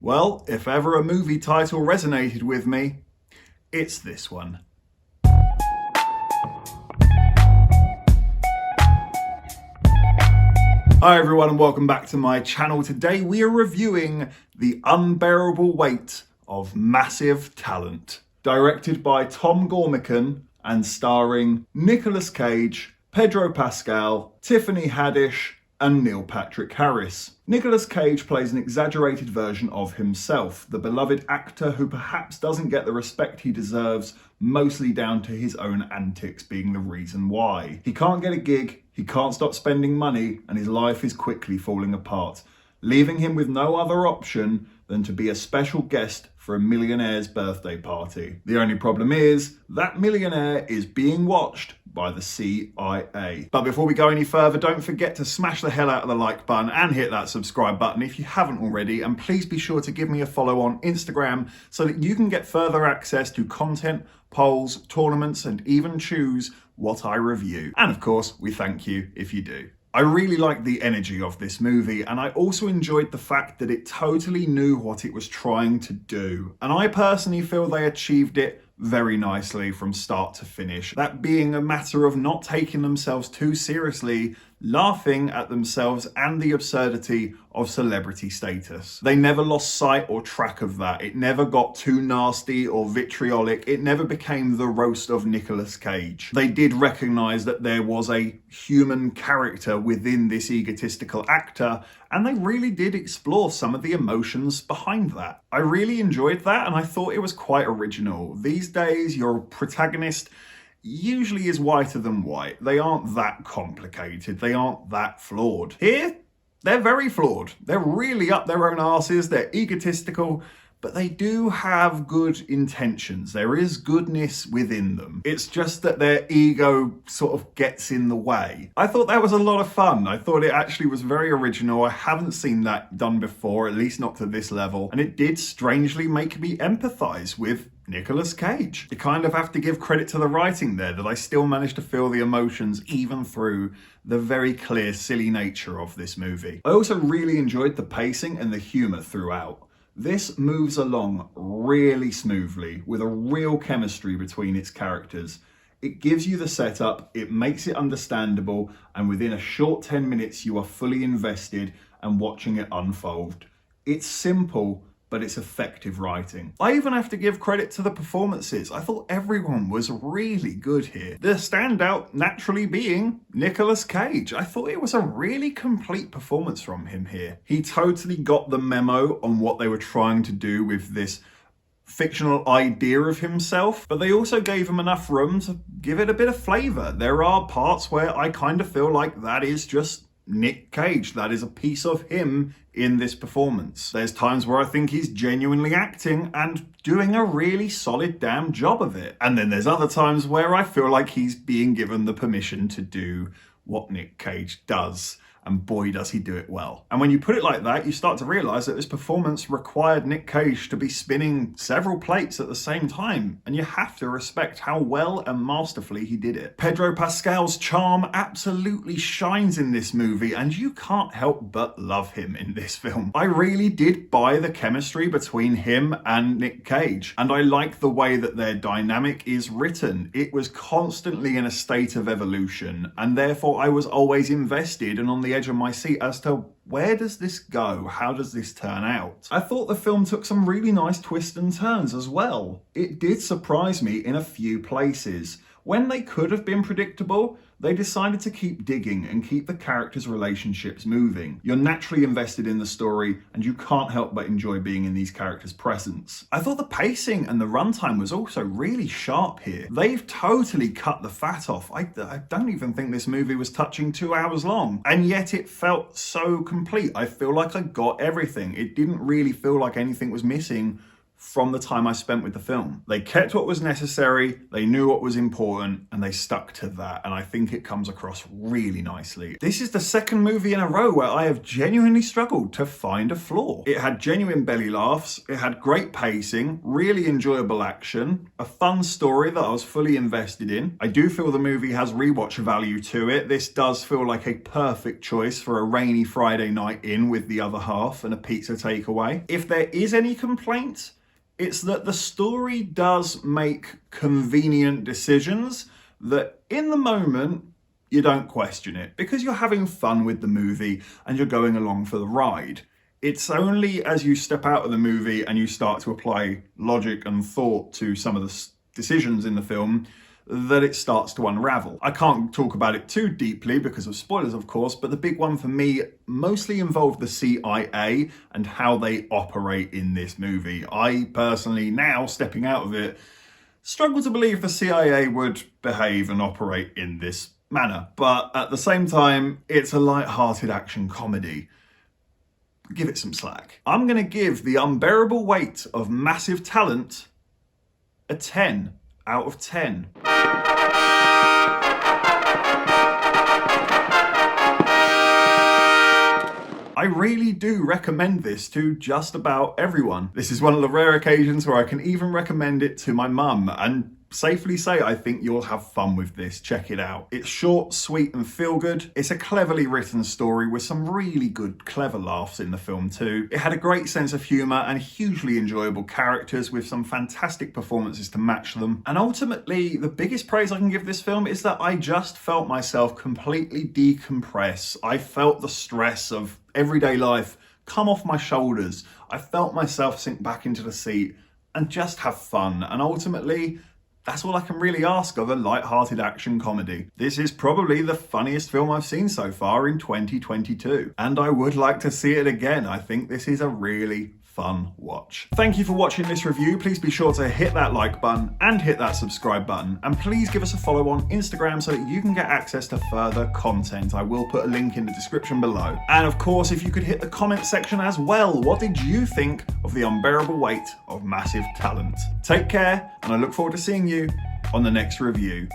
Well, if ever a movie title resonated with me, it's this one. Hi everyone and welcome back to my channel. Today we are reviewing The Unbearable Weight of Massive Talent. Directed by Tom Gormican and starring Nicolas Cage, Pedro Pascal, Tiffany Hadish, and Neil Patrick Harris. Nicolas Cage plays an exaggerated version of himself, the beloved actor who perhaps doesn't get the respect he deserves, mostly down to his own antics being the reason why. He can't get a gig, he can't stop spending money, and his life is quickly falling apart, leaving him with no other option than to be a special guest for a millionaire's birthday party. The only problem is, that millionaire is being watched by the CIA. But before we go any further, don't forget to smash the hell out of the like button and hit that subscribe button if you haven't already, and please be sure to give me a follow on Instagram so that you can get further access to content, polls, tournaments, and even choose what I review. And of course, we thank you if you do. I really liked the energy of this movie, and I also enjoyed the fact that it totally knew what it was trying to do. And I personally feel they achieved it very nicely from start to finish. That being a matter of not taking themselves too seriously, laughing at themselves and the absurdity of celebrity status. They never lost sight or track of that. It never got too nasty or vitriolic. It never became the roast of Nicolas Cage. They did recognize that there was a human character within this egotistical actor, and they really did explore some of the emotions behind that. I really enjoyed that, and I thought it was quite original. These days, your protagonist usually is whiter than white. They aren't that complicated. They aren't that flawed. Here, they're very flawed. They're really up their own arses. They're egotistical, but they do have good intentions. There is goodness within them. It's just that their ego sort of gets in the way. I thought that was a lot of fun. I thought it actually was very original. I haven't seen that done before, at least not to this level. And it did strangely make me empathize with Nicolas Cage. You kind of have to give credit to the writing there, that I still managed to feel the emotions even through the very clear, silly nature of this movie. I also really enjoyed the pacing and the humor throughout. This moves along really smoothly with a real chemistry between its characters. It gives you the setup, it makes it understandable, and within a short 10 minutes you are fully invested and watching it unfold. It's simple, but it's effective writing. I even have to give credit to the performances. I thought everyone was really good here. The standout naturally being Nicolas Cage. I thought it was a really complete performance from him here. He totally got the memo on what they were trying to do with this fictional idea of himself, but they also gave him enough room to give it a bit of flavor. There are parts where I kind of feel like that is just Nick Cage. That is a piece of him in this performance. There's times where I think he's genuinely acting and doing a really solid damn job of it. And then there's other times where I feel like he's being given the permission to do what Nick Cage does. And boy, does he do it well. And when you put it like that, you start to realize that this performance required Nick Cage to be spinning several plates at the same time. And you have to respect how well and masterfully he did it. Pedro Pascal's charm absolutely shines in this movie, and you can't help but love him in this film. I really did buy the chemistry between him and Nick Cage. And I like the way that their dynamic is written. It was constantly in a state of evolution, and therefore I was always invested and on the edge of my seat as to where does this go? How does this turn out? I thought the film took some really nice twists and turns as well. It did surprise me in a few places. When they could have been predictable, they decided to keep digging and keep the characters' relationships moving. You're naturally invested in the story, and you can't help but enjoy being in these characters' presence. I thought the pacing and the runtime was also really sharp here. They've totally cut the fat off. I don't even think this movie was touching 2 hours long, and yet it felt so complete. I feel like I got everything. It didn't really feel like anything was missing from the time I spent with the film. They kept what was necessary, they knew what was important, and they stuck to that, and I think it comes across really nicely. This is the second movie in a row where I have genuinely struggled to find a flaw. It had genuine belly laughs, it had great pacing, really enjoyable action, a fun story that I was fully invested in. I do feel the movie has rewatch value to it. This does feel like a perfect choice for a rainy Friday night in with the other half and a pizza takeaway. If there is any complaint, it's that the story does make convenient decisions that in the moment you don't question it because you're having fun with the movie and you're going along for the ride. It's only as you step out of the movie and you start to apply logic and thought to some of the decisions in the film that it starts to unravel. I can't talk about it too deeply because of spoilers, of course, but the big one for me mostly involved the CIA and how they operate in this movie. I personally, now stepping out of it, struggle to believe the CIA would behave and operate in this manner. But at the same time, it's a light-hearted action comedy. Give it some slack. I'm going to give The Unbearable Weight of Massive Talent a 10 out of 10. I really do recommend this to just about everyone. This is one of the rare occasions where I can even recommend it to my mum, and safely say I think you'll have fun with this. Check it out. It's short, sweet, and feel good. It's a cleverly written story with some really good, clever laughs in the film too. It had a great sense of humour and hugely enjoyable characters with some fantastic performances to match them. And ultimately, the biggest praise I can give this film is that I just felt myself completely decompress. I felt the stress of everyday life come off my shoulders. I felt myself sink back into the seat and just have fun. And ultimately, that's all I can really ask of a light-hearted action comedy. This is probably the funniest film I've seen so far in 2022. And I would like to see it again. I think this is a really fun watch. Thank you for watching this review. Please be sure to hit that like button and hit that subscribe button. And please give us a follow on Instagram so that you can get access to further content. I will put a link in the description below. And of course, if you could hit the comment section as well. What did you think of The Unbearable Weight of Massive Talent? Take care, and I look forward to seeing you on the next review.